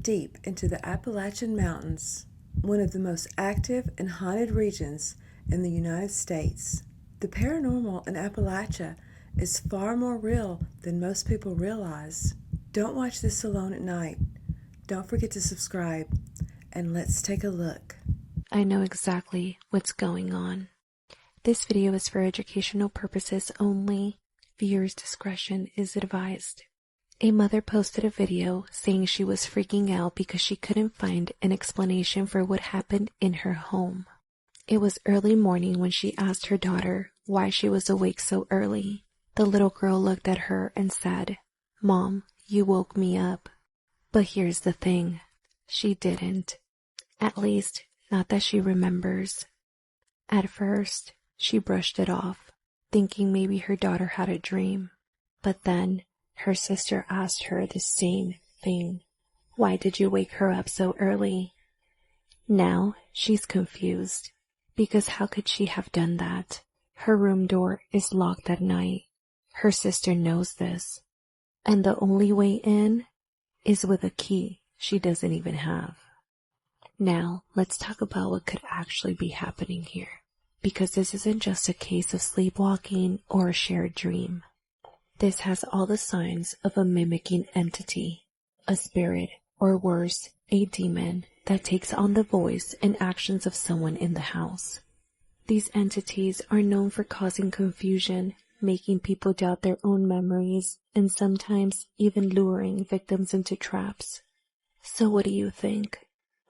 deep into the Appalachian Mountains, one of the most active and haunted regions in the United States. The paranormal in Appalachia is far more real than most people realize. Don't watch this alone at night. Don't forget to subscribe, and let's take a look. I know exactly what's going on. This video is for educational purposes only. Viewers' discretion is advised. A mother posted a video saying she was freaking out because she couldn't find an explanation for what happened in her home. It was early morning when she asked her daughter why she was awake so early. The little girl looked at her and said, "Mom, you woke me up." But here's the thing, she didn't. At least, not that she remembers. At first, she brushed it off, thinking maybe her daughter had a dream. But then, her sister asked her the same thing. Why did you wake her up so early? Now, she's confused, because how could she have done that? Her room door is locked at night. Her sister knows this. And the only way in is with a key she doesn't even have. Now, let's talk about what could actually be happening here, because this isn't just a case of sleepwalking or a shared dream. This has all the signs of a mimicking entity, a spirit, or worse, a demon that takes on the voice and actions of someone in the house. These entities are known for causing confusion, making people doubt their own memories, and sometimes even luring victims into traps. So what do you think?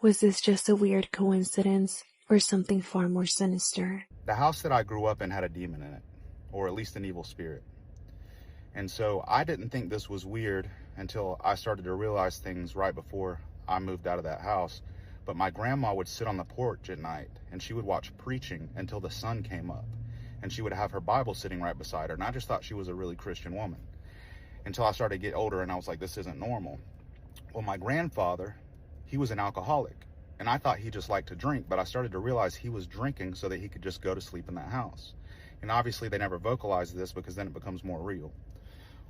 Was this just a weird coincidence, or something far more sinister? The house that I grew up in had a demon in it, or at least an evil spirit. And so I didn't think this was weird until I started to realize things right before I moved out of that house. But my grandma would sit on the porch at night and she would watch preaching until the sun came up. And she would have her Bible sitting right beside her. And I just thought she was a really Christian woman until I started to get older and I was like, this isn't normal. Well, my grandfather, he was an alcoholic. And I thought he just liked to drink, but I started to realize he was drinking so that he could just go to sleep in that house. And obviously they never vocalized this because then it becomes more real.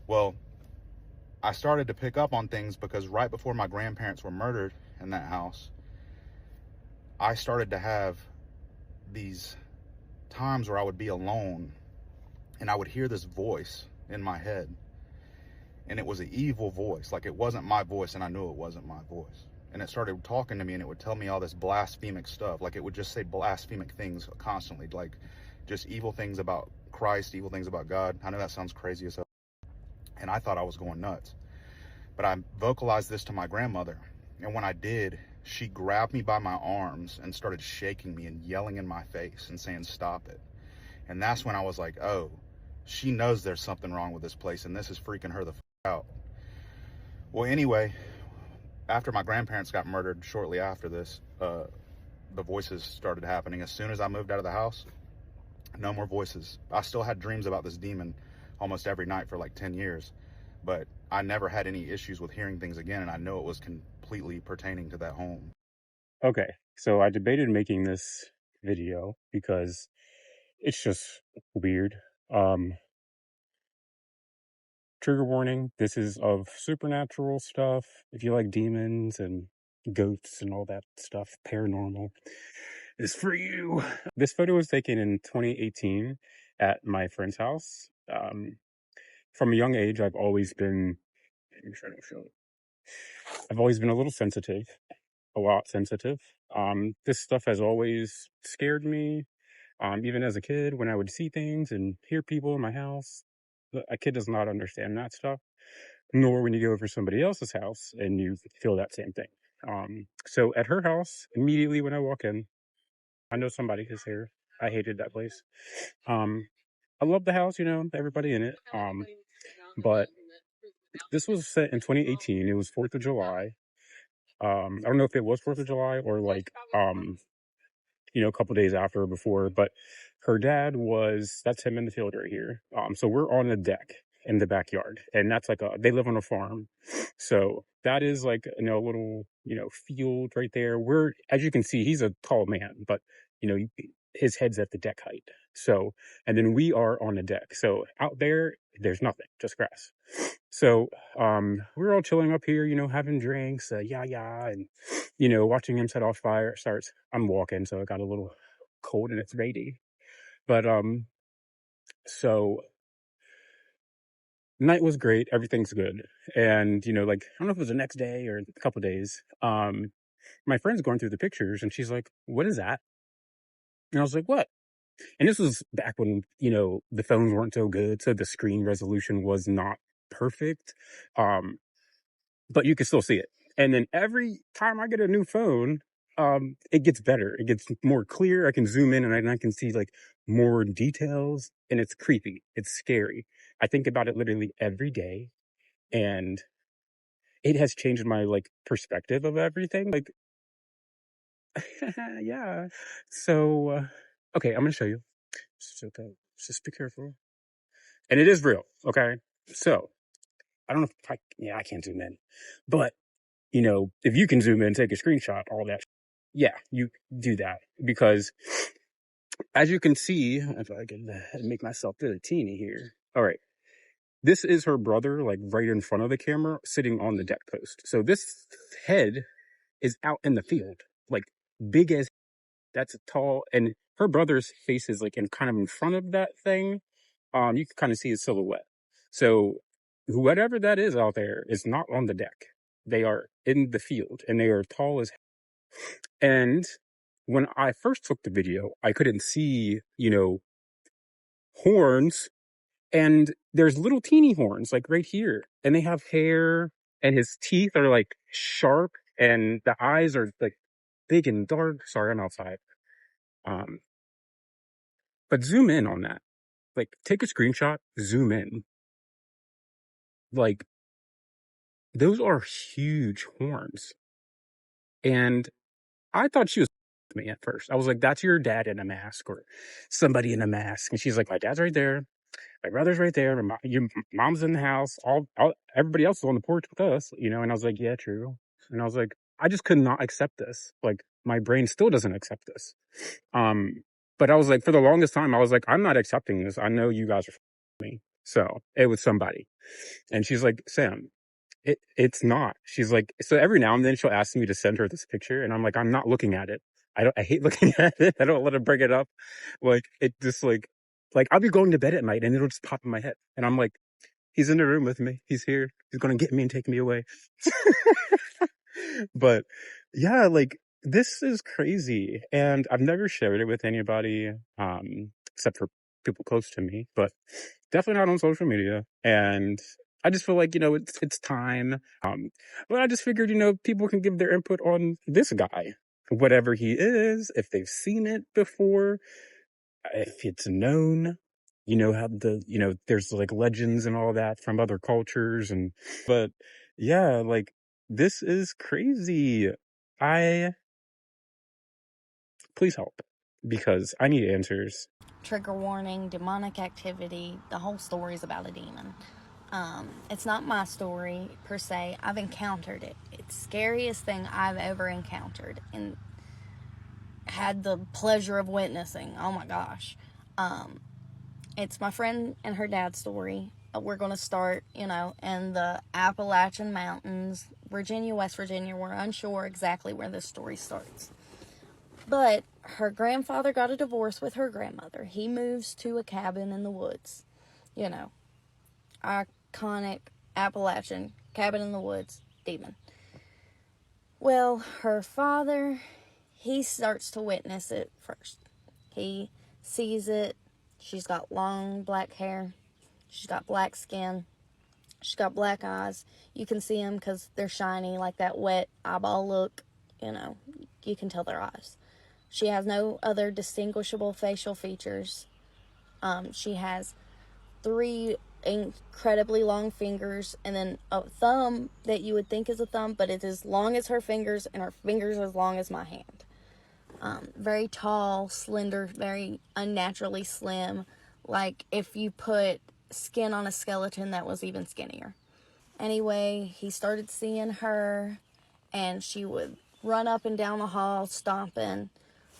Well, I started to pick up on things because right before my grandparents were murdered in that house, I started to have these times where I would be alone and I would hear this voice in my head. And it was an evil voice, like it wasn't my voice and I knew it wasn't my voice. And it started talking to me and it would tell me all this blasphemic stuff. Like it would just say blasphemic things constantly, like just evil things about Christ, evil things about God. I know that sounds crazy as hell. And I thought I was going nuts. But I vocalized this to my grandmother. And when I did, she grabbed me by my arms and started shaking me and yelling in my face and saying, "Stop it." And that's when I was like, oh, she knows there's something wrong with this place and this is freaking her the f out. Well, anyway, after my grandparents got murdered shortly after this, the voices started happening. As soon as I moved out of the house, no more voices. I still had dreams about this demon almost every night for like 10 years, but I never had any issues with hearing things again, and I know it was completely pertaining to that home. Okay, so I debated making this video because it's just weird. Trigger warning, this is of supernatural stuff. If you like demons and ghosts and all that stuff, paranormal is for you. This photo was taken in 2018 at my friend's house. From a young age, I've always been, I've always been a little sensitive, a lot sensitive. This stuff has always scared me. Even as a kid, when I would see things and hear people in my house, a kid does not understand that stuff, nor when you go over somebody else's house and you feel that same thing. So at her house, immediately when I walk in, I know somebody is here. I hated that place. I love the house, you know, everybody in it. But this was set in 2018. It was 4th of July. I don't know if it was 4th of July or like, a couple days after or before, but her dad that's him in the field right here. So we're on a deck in the backyard, and that's like they live on a farm. So that is like, a little, field right there. As you can see, he's a tall man, but his head's at the deck height. So, and then we are on the deck. So out there there's nothing, just grass. So we're all chilling up here, having drinks, and watching him set off fire. Starts. I'm walking, so it got a little cold and it's rainy. But so night was great, everything's good. And like, I don't know if it was the next day or a couple days. My friend's going through the pictures and she's like, "What is that?" And I was like, "What?" And this was back when, the phones weren't so good, so the screen resolution was not perfect. But you can still see it. And then every time I get a new phone, it gets better. It gets more clear. I can zoom in and I can see like more details, and it's creepy. It's scary. I think about it literally every day, and it has changed my like perspective of everything. Like, yeah. So, okay, I'm gonna show you. Okay, just be careful. And it is real. Okay. So I don't know if I can't zoom in, but if you can zoom in, take a screenshot, all that. Yeah, you do that because as you can see, if I can make myself really teeny here. All right. This is her brother, like right in front of the camera, sitting on the deck post. So this head is out in the field, like big as that's tall. And her brother's face is like in kind of in front of that thing. You can kind of see his silhouette. So whatever that is out there is not on the deck. They are in the field and they are tall as hell. And when I first took the video, I couldn't see, horns, and there's little teeny horns like right here, and they have hair, and his teeth are like sharp, and the eyes are like big and dark. Sorry, I'm outside. Um, but zoom in on that. Like, take a screenshot, zoom in. Like, those are huge horns. And I thought she was me at first. I was like, "That's your dad in a mask or somebody in a mask." And she's like, "My dad's right there. My brother's right there. Your mom's in the house. Everybody else is on the porch with us, And I was like, "Yeah, true." And I was like, I just could not accept this. Like, my brain still doesn't accept this. But I was like, for the longest time, I was like, "I'm not accepting this. I know you guys are me." So it was somebody. And she's like, "Sam, it's not." She's like, so every now and then she'll ask me to send her this picture, and I'm like, "I'm not looking at it. I hate looking at it. I don't let her bring it up." Like, it just like I'll be going to bed at night and it'll just pop in my head. And I'm like, "He's in the room with me. He's here. He's going to get me and take me away." But yeah, like, this is crazy. And I've never shared it with anybody, except for people close to me, but definitely not on social media. And I just feel like, it's time. But I just figured, people can give their input on this guy, whatever he is, if they've seen it before, if it's known, how there's like legends and all that from other cultures. But yeah, like, this is crazy. Please help, because I need answers. Trigger warning, demonic activity, the whole story is about a demon. It's not my story per se. I've encountered it. It's the scariest thing I've ever encountered and had the pleasure of witnessing. Oh my gosh. It's my friend and her dad's story. We're going to start, in the Appalachian Mountains, Virginia, West Virginia. We're unsure exactly where this story starts. But her grandfather got a divorce with her grandmother. He moves to a cabin in the woods. Iconic Appalachian cabin in the woods demon. Well, her father, he starts to witness it first. He sees it. She's got long black hair. She's got black skin. She's got black eyes. You can see them because they're shiny, like that wet eyeball look. You can tell their eyes. She has no other distinguishable facial features. She has 3 incredibly long fingers and then a thumb that you would think is a thumb, but it's as long as her fingers, and her fingers as long as my hand. Very tall, slender, very unnaturally slim. Like if you put skin on a skeleton that was even skinnier. Anyway, he started seeing her, and she would run up and down the hall stomping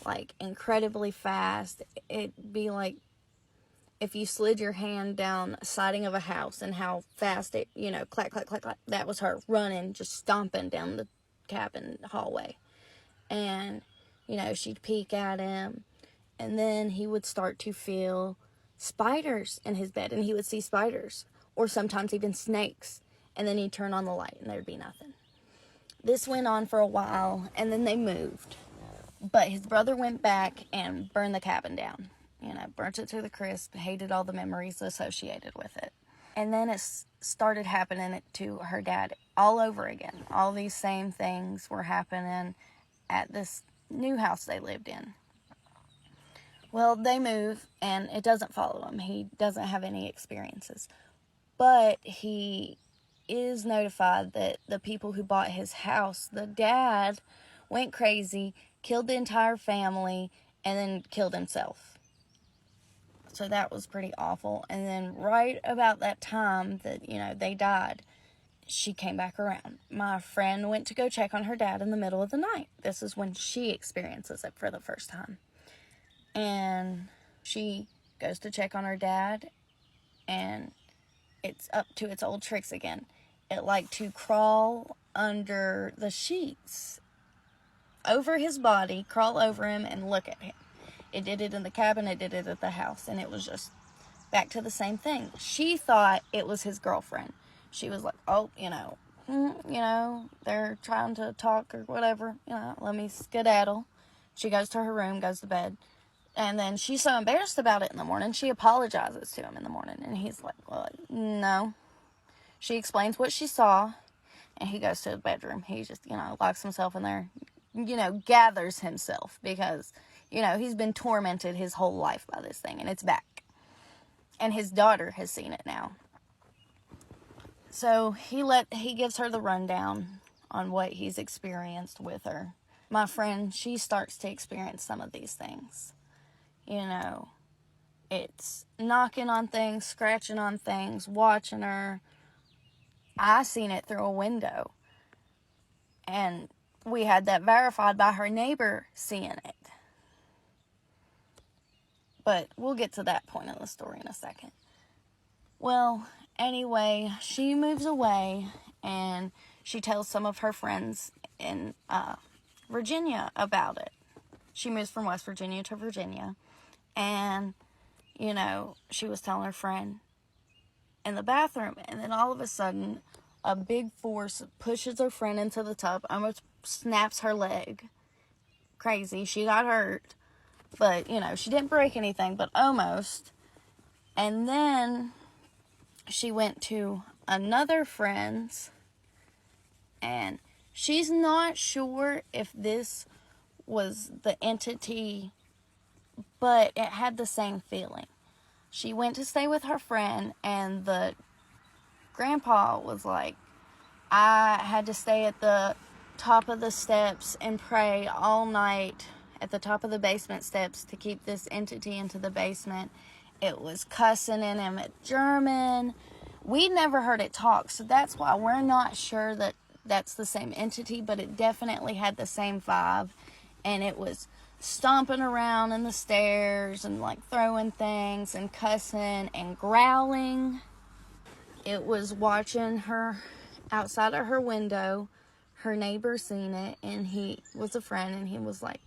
like incredibly fast. It'd be like if you slid your hand down a siding of a house and how fast it, clack, clack, clack, clack, that was her running, just stomping down the cabin hallway. And, she'd peek at him, and then he would start to feel spiders in his bed, and he would see spiders, or sometimes even snakes, and then he'd turn on the light, and there'd be nothing. This went on for a while, and then they moved. But his brother went back and burned the cabin down. Burnt it to the crisp, hated all the memories associated with it. And then it started happening to her dad all over again. All these same things were happening at this new house they lived in. Well, they move, and it doesn't follow him. He doesn't have any experiences. But he is notified that the people who bought his house, the dad went crazy, killed the entire family, and then killed himself. So that was pretty awful. And then right about that time that, they died, she came back around. My friend went to go check on her dad in the middle of the night. This is when she experiences it for the first time. And she goes to check on her dad, and it's up to its old tricks again. It liked to crawl under the sheets, over his body, crawl over him and look at him. It did it in the cabin, it did it at the house, and it was just back to the same thing. She thought it was his girlfriend. She was like, oh, they're trying to talk or whatever, let me skedaddle. She goes to her room, goes to bed, and then she's so embarrassed about it in the morning, she apologizes to him in the morning, and he's like, well, no. She explains what she saw, and he goes to the bedroom. He just, locks himself in there, gathers himself, because he's been tormented his whole life by this thing, and it's back. And his daughter has seen it now. So he gives her the rundown on what he's experienced with her. My friend, she starts to experience some of these things. It's knocking on things, scratching on things, watching her. I seen it through a window. And we had that verified by her neighbor seeing it. But we'll get to that point in the story in a second. Well, anyway, she moves away, and she tells some of her friends in Virginia about it. She moves from West Virginia to Virginia, and, she was telling her friend in the bathroom, and then all of a sudden, a big force pushes her friend into the tub, almost snaps her leg. Crazy. She got hurt. But, she didn't break anything, but almost. And then she went to another friend's, and she's not sure if this was the entity, but it had the same feeling. She went to stay with her friend, and the grandpa was like, I had to stay at the top of the steps and pray all night at the top of the basement steps to keep this entity into the basement. It was cussing in him at German. We never heard it talk, so that's why we're not sure that that's the same entity, but it definitely had the same vibe, and it was stomping around in the stairs and throwing things and cussing and growling. It was watching her outside of her window. Her neighbor seen it, and he was a friend, and he was like,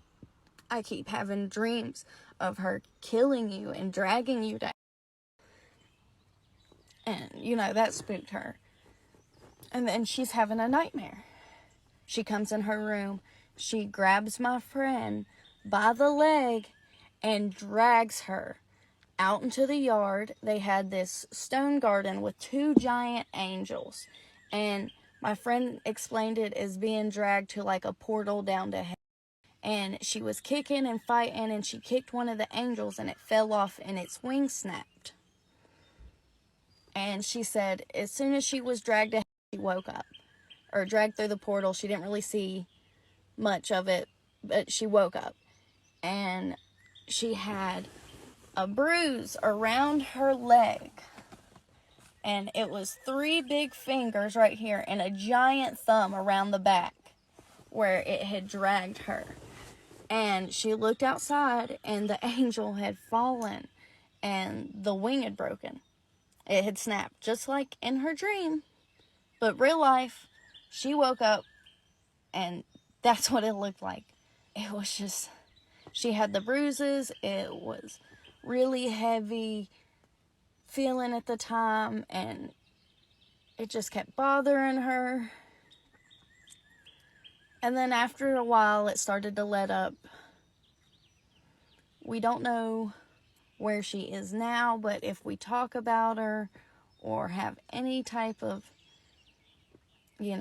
I keep having dreams of her killing you and dragging you down. And, that spooked her. And then she's having a nightmare. She comes in her room. She grabs my friend by the leg and drags her out into the yard. They had this stone garden with 2 giant angels. And my friend explained it as being dragged to a portal down to heaven. And she was kicking and fighting, and she kicked one of the angels, and it fell off, and its wing snapped. And she said as soon as she was dragged to heaven, she woke up. Or dragged through the portal. She didn't really see much of it, but she woke up. And she had a bruise around her leg. And it was 3 big fingers right here and a giant thumb around the back where it had dragged her. And she looked outside, and the angel had fallen, and the wing had broken. It had snapped, just like in her dream. But real life, she woke up, and that's what it looked like. It was just, she had the bruises. It was really heavy feeling at the time, and it just kept bothering her. And then after a while, it started to let up. We don't know where she is now, but if we talk about her or have any type of, you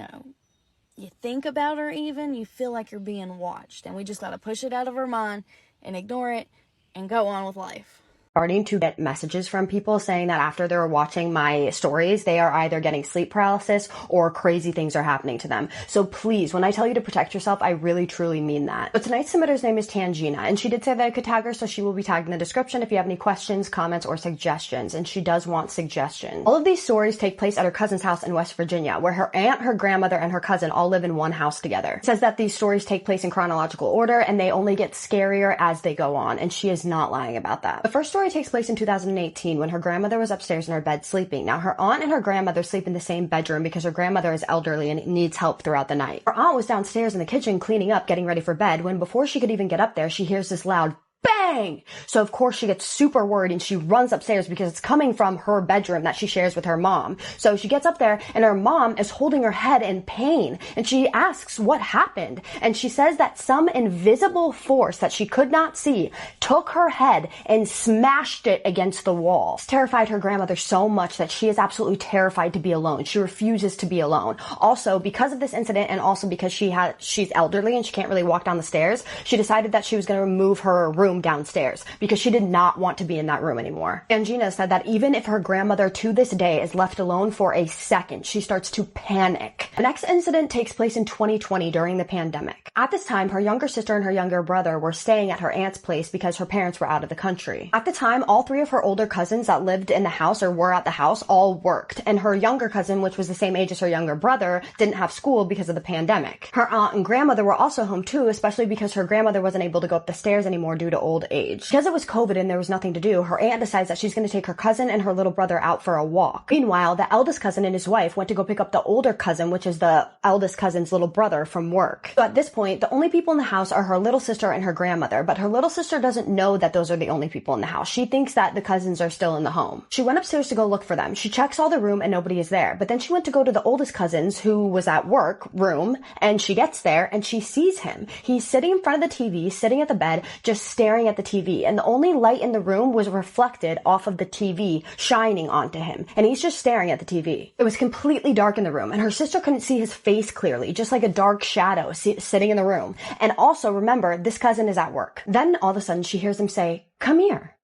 think about her even, you feel like you're being watched. And we just got to push it out of our mind and ignore it and go on with life. Starting to get messages from people saying that after they're watching my stories, they are either getting sleep paralysis or crazy things are happening to them. So please, when I tell you to protect yourself, I really truly mean that. But tonight's submitter's name is Tangina, and she did say that I could tag her, so she will be tagged in the description if you have any questions, comments, or suggestions. And she does want suggestions. All of these stories take place at her cousin's house in West Virginia, where her aunt, her grandmother, and her cousin all live in one house together. It says that these stories take place in chronological order, and they only get scarier as they go on, and she is not lying about that. The first story takes place in 2018 when her grandmother was upstairs in her bed sleeping. Now, her aunt and her grandmother sleep in the same bedroom because her grandmother is elderly and needs help throughout the night. Her aunt was downstairs in the kitchen cleaning up, getting ready for bed, when before she could even get up there, she hears this loud bang! So of course she gets super worried and she runs upstairs because it's coming from her bedroom that she shares with her mom. So she gets up there and her mom is holding her head in pain, and she asks what happened. And she says that some invisible force that she could not see took her head and smashed it against the wall. It's terrified her grandmother so much that she is absolutely terrified to be alone. She refuses to be alone. Also, because of this incident and also because she's elderly and she can't really walk down the stairs, she decided that she was going to remove her room downstairs because she did not want to be in that room anymore. Angina said that even if her grandmother to this day is left alone for a second, she starts to panic. The next incident takes place in 2020 during the pandemic. At this time, her younger sister and her younger brother were staying at her aunt's place because her parents were out of the country. At the time, all three of her older cousins that lived in the house or were at the house all worked, and her younger cousin, which was the same age as her younger brother, didn't have school because of the pandemic. Her aunt and grandmother were also home too, especially because her grandmother wasn't able to go up the stairs anymore due to old age. Because it was COVID and there was nothing to do, her aunt decides that she's going to take her cousin and her little brother out for a walk. Meanwhile, the eldest cousin and his wife went to go pick up the older cousin, which is the eldest cousin's little brother, from work. So at this point, the only people in the house are her little sister and her grandmother, but her little sister doesn't know that those are the only people in the house. She thinks that the cousins are still in the home. She went upstairs to go look for them. She checks all the room and nobody is there, but then she went to go to the oldest cousin's, who was at work room, and she gets there and she sees him. He's sitting in front of the TV, sitting at the bed, just staring at the TV, and the only light in the room was reflected off of the TV, shining onto him, and he's just staring at the TV. It was completely dark in the room, and her sister couldn't see his face clearly, just like a dark shadow sitting in the room. And also, remember, this cousin is at work. Then all of a sudden she hears him say, "Come here."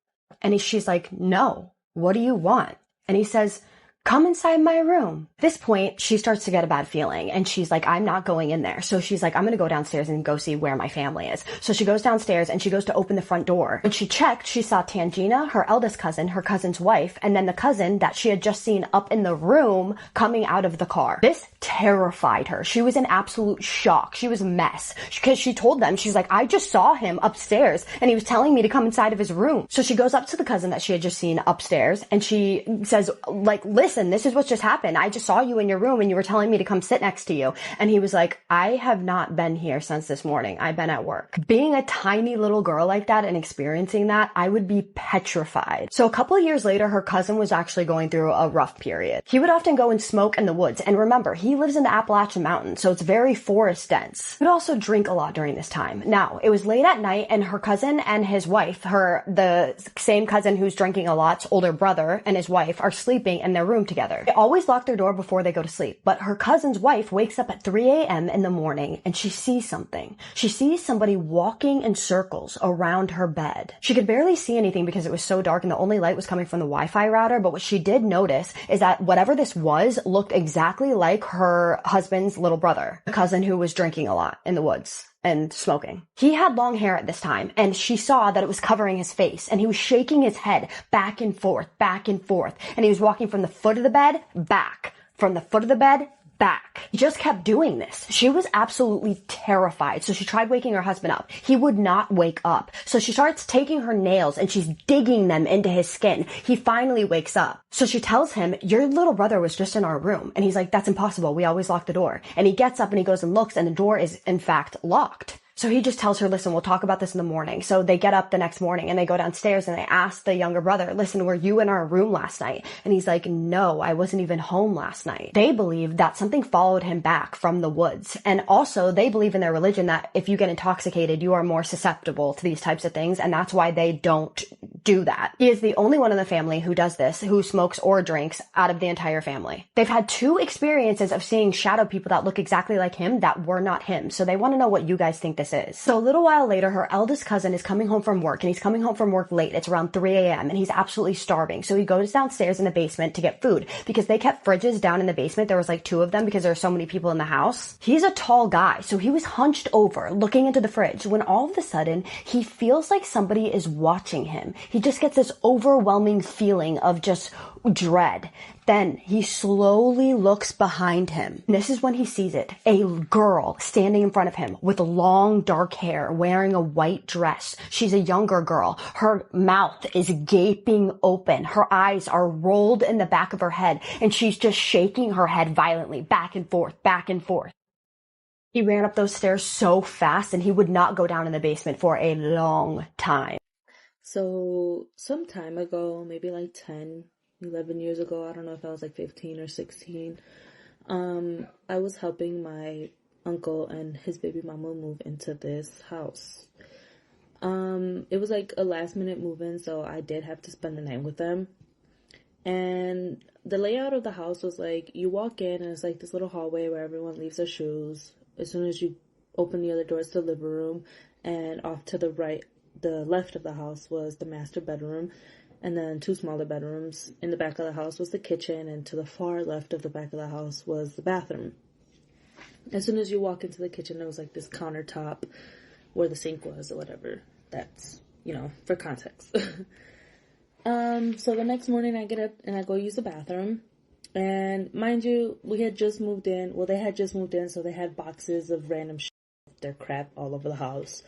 And she's like, "No, what do you want?" And he says, "Come inside my room." At this point, she starts to get a bad feeling, and she's like, "I'm not going in there." So she's like, "I'm going to go downstairs and go see where my family is." So she goes downstairs and she goes to open the front door. When she checked, she saw Tangina, her eldest cousin, her cousin's wife, and then the cousin that she had just seen up in the room coming out of the car. This terrified her. She was in absolute shock. She was a mess because she told them, she's like, "I just saw him upstairs and he was telling me to come inside of his room." So she goes up to the cousin that she had just seen upstairs and she says, like, "Listen, this is what just happened. I just saw you in your room and you were telling me to come sit next to you." And he was like, "I have not been here since this morning. I've been at work." Being a tiny little girl like that and experiencing that, I would be petrified. So a couple of years later, her cousin was actually going through a rough period. He would often go and smoke in the woods. And remember, he lives in the Appalachian Mountains, so it's very forest dense. He would also drink a lot during this time. Now, it was late at night and her cousin and his wife, the same cousin who's drinking a lot's older brother and his wife, are sleeping in their room together. They always lock their door before they go to sleep, but her cousin's wife wakes up at 3 a.m. in the morning and she sees something. She sees somebody walking in circles around her bed. She could barely see anything because it was so dark and the only light was coming from the Wi-Fi router, but what she did notice is that whatever this was looked exactly like her husband's little brother, the cousin who was drinking a lot in the woods and smoking. He had long hair at this time, and she saw that it was covering his face, and he was shaking his head back and forth, and he was walking from the foot of the bed back, from the foot of the bed back. He just kept doing this. She was absolutely terrified. So she tried waking her husband up. He would not wake up. So she starts taking her nails and she's digging them into his skin. He finally wakes up. So she tells him, your little brother was just in our room. And he's like, that's impossible. We always lock the door. And he gets up and he goes and looks and the door is in fact locked. So he just tells her, listen, we'll talk about this in the morning. So they get up the next morning and they go downstairs and they ask the younger brother, listen, were you in our room last night? And he's like, no, I wasn't even home last night. They believe that something followed him back from the woods. And also they believe in their religion that if you get intoxicated, you are more susceptible to these types of things. And that's why they don't do that. He is the only one in the family who does this, who smokes or drinks out of the entire family. They've had 2 experiences of seeing shadow people that look exactly like him that were not him. So they want to know what you guys think this is. So a little while later, her eldest cousin is coming home from work and he's coming home from work late. It's around 3 a.m. and he's absolutely starving. So he goes downstairs in the basement to get food because they kept fridges down in the basement. There was like 2 of them because there were so many people in the house. He's a tall guy. So he was hunched over looking into the fridge when all of a sudden he feels like somebody is watching him. He just gets this overwhelming feeling of just dread. Then he slowly looks behind him. And this is when he sees it. A girl standing in front of him with long dark hair wearing a white dress. She's a younger girl. Her mouth is gaping open. Her eyes are rolled in the back of her head and she's just shaking her head violently back and forth, back and forth. He ran up those stairs so fast and he would not go down in the basement for a long time. So some time ago, maybe like 10, 11 years ago, I don't know if I was like 15 or 16, I was helping my uncle and his baby mama move into this house. It was like a last minute move-in, so I did have to spend the night with them. And the layout of the house was like, you walk in and it's like this little hallway where everyone leaves their shoes. As soon as you open the other doors to the living room, and off to the left of the house was the master bedroom, and then 2 smaller bedrooms. In the back of the house was the kitchen, and to the far left of the back of the house was the bathroom. As soon as you walk into the kitchen, there was like this countertop where the sink was or whatever. That's, for context. So the next morning I get up and I go use the bathroom. And mind you, we had just moved in. Well, they had just moved in, so they had boxes of random shit, their crap all over the house.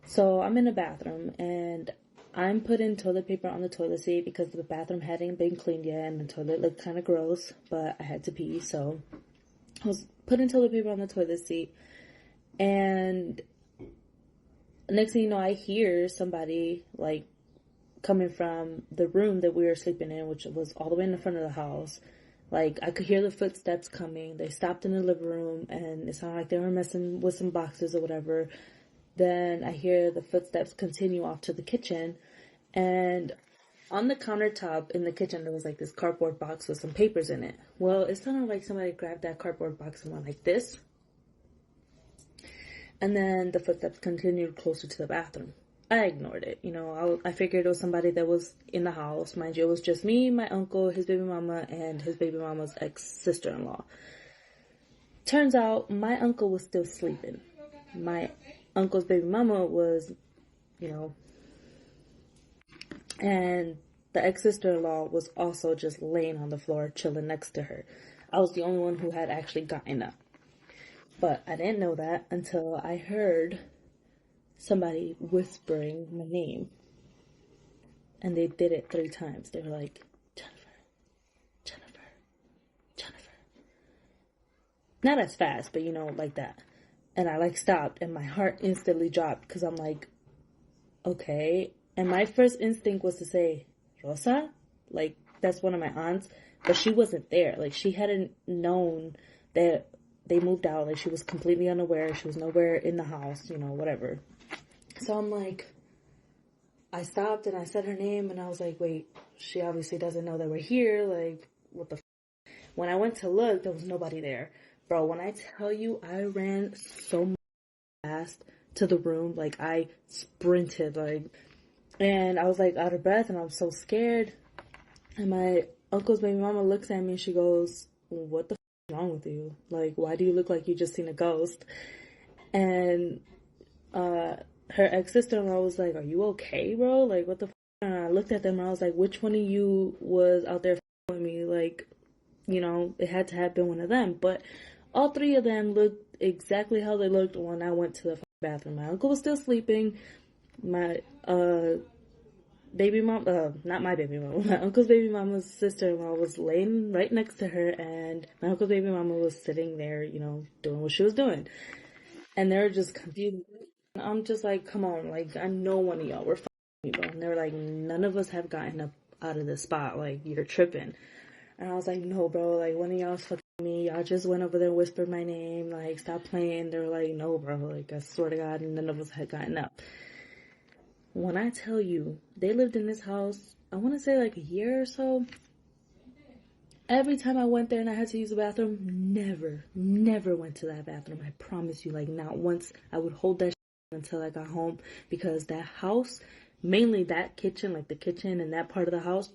So I'm in the bathroom and I'm putting toilet paper on the toilet seat because the bathroom hadn't been cleaned yet and the toilet looked kind of gross, but I had to pee. So I was putting toilet paper on the toilet seat, and next thing you know, I hear somebody like coming from the room that we were sleeping in, which was all the way in the front of the house. Like, I could hear the footsteps coming. They stopped in the living room and it sounded like they were messing with some boxes or whatever. Then I hear the footsteps continue off to the kitchen, and on the countertop in the kitchen there was like this cardboard box with some papers in it. Well, it sounded like somebody grabbed that cardboard box and went like this, and then the footsteps continued closer to the bathroom. I ignored it. I figured it was somebody that was in the house. Mind you, it was just me, my uncle, his baby mama, and his baby mama's ex-sister-in-law. Turns out my uncle was still sleeping. My uncle's baby mama was, and the ex-sister-in-law was also just laying on the floor, chilling next to her. I was the only one who had actually gotten up. But I didn't know that until I heard somebody whispering my name. And they did it 3 times. They were like, Jennifer, Jennifer, Jennifer. Not as fast, but like that. And I stopped and my heart instantly dropped because I'm like, okay. And my first instinct was to say, Rosa? Like, that's one of my aunts. But she wasn't there. Like, she hadn't known that they moved out. Like, she was completely unaware. She was nowhere in the house, whatever. So I'm like, I stopped and I said her name and I was like, wait, she obviously doesn't know that we're here. Like, what the f-? When I went to look, there was nobody there. Bro, when I tell you I ran so fast to the room, like I sprinted, and I was like out of breath and I was so scared. And my uncle's baby mama looks at me and she goes, what the f is wrong with you? Like, why do you look like you just seen a ghost? And her ex-sister-in-law was like, are you okay, bro? Like, what the f? And I looked at them and I was like, which one of you was out there with me? Like, you know, it had to have been one of them. But all three of them looked exactly how they looked when I went to the bathroom. My uncle was still sleeping. My baby mom, not my baby mama, my uncle's baby mama's sister-in-law was laying right next to her, and my uncle's baby mama was sitting there, you know, doing what she was doing. And they were just confused. I'm just like, come on, like, I know one of y'all were me, bro. And they were like, none of us have gotten up out of this spot, like, you're tripping. And I was like, no, bro, like, one of y'all's fucking me. Y'all just went over there and whispered my name, like, stop playing. They were like, no, bro, like, I swear to God, none of us had gotten up. When I tell you, they lived in this house, I want to say like a year or so. Every time I went there and I had to use the bathroom, never went to that bathroom. I promise you, like, not once. I would hold that shit until I got home, because that house, mainly that kitchen, like the kitchen and that part of the house,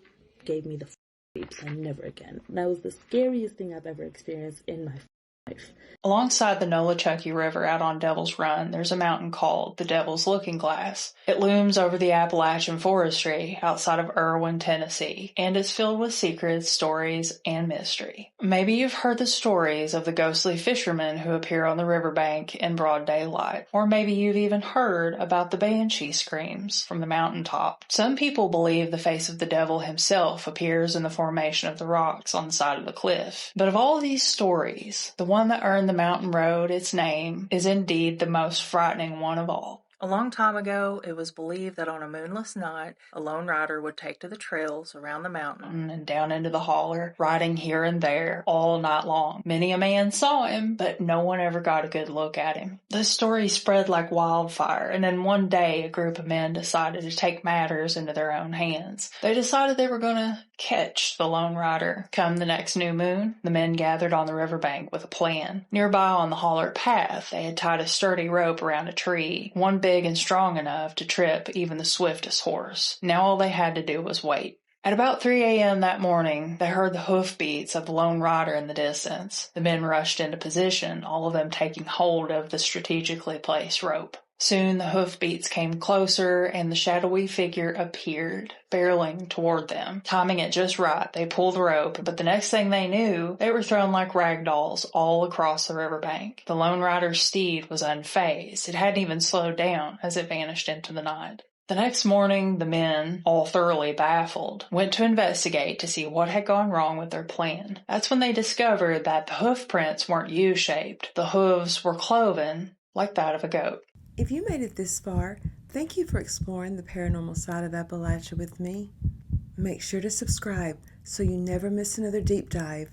gave me the creeps. And never again. That was the scariest thing I've ever experienced in my life. Alongside the Nolichucky River out on Devil's Run, there's a mountain called the Devil's Looking Glass. It looms over the Appalachian forestry outside of Irwin, Tennessee, and is filled with secrets, stories, and mystery. Maybe you've heard the stories of the ghostly fishermen who appear on the riverbank in broad daylight, or maybe you've even heard about the banshee screams from the mountaintop. Some people believe the face of the devil himself appears in the formation of the rocks on the side of the cliff. But of all these stories, the one that earned the mountain road its name is indeed the most frightening one of all. A long time ago, it was believed that on a moonless night, a lone rider would take to the trails around the mountain and down into the holler, riding here and there all night long. Many a man saw him, but no one ever got a good look at him. This story spread like wildfire, and then one day a group of men decided to take matters into their own hands. They decided they were going to catch the lone rider. Come the next new moon, the men gathered on the riverbank with a plan. Nearby on the holler path, they had tied a sturdy rope around a tree, one big and strong enough to trip even the swiftest horse. Now all they had to do was wait. At about 3 a.m. that morning, they heard the hoofbeats of the lone rider in the distance. The men rushed into position, all of them taking hold of the strategically placed rope. Soon the hoofbeats came closer, and the shadowy figure appeared, barreling toward them. Timing it just right, they pulled the rope, but the next thing they knew, they were thrown like rag dolls all across the riverbank. The lone rider's steed was unfazed. It hadn't even slowed down as it vanished into the night. The next morning, the men, all thoroughly baffled, went to investigate to see what had gone wrong with their plan. That's when they discovered that the hoof prints weren't U-shaped. The hooves were cloven, like that of a goat. If you made it this far, thank you for exploring the paranormal side of Appalachia with me. Make sure to subscribe so you never miss another deep dive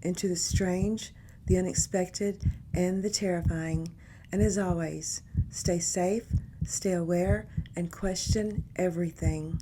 into the strange, the unexpected, and the terrifying. And as always, stay safe, stay aware, and question everything.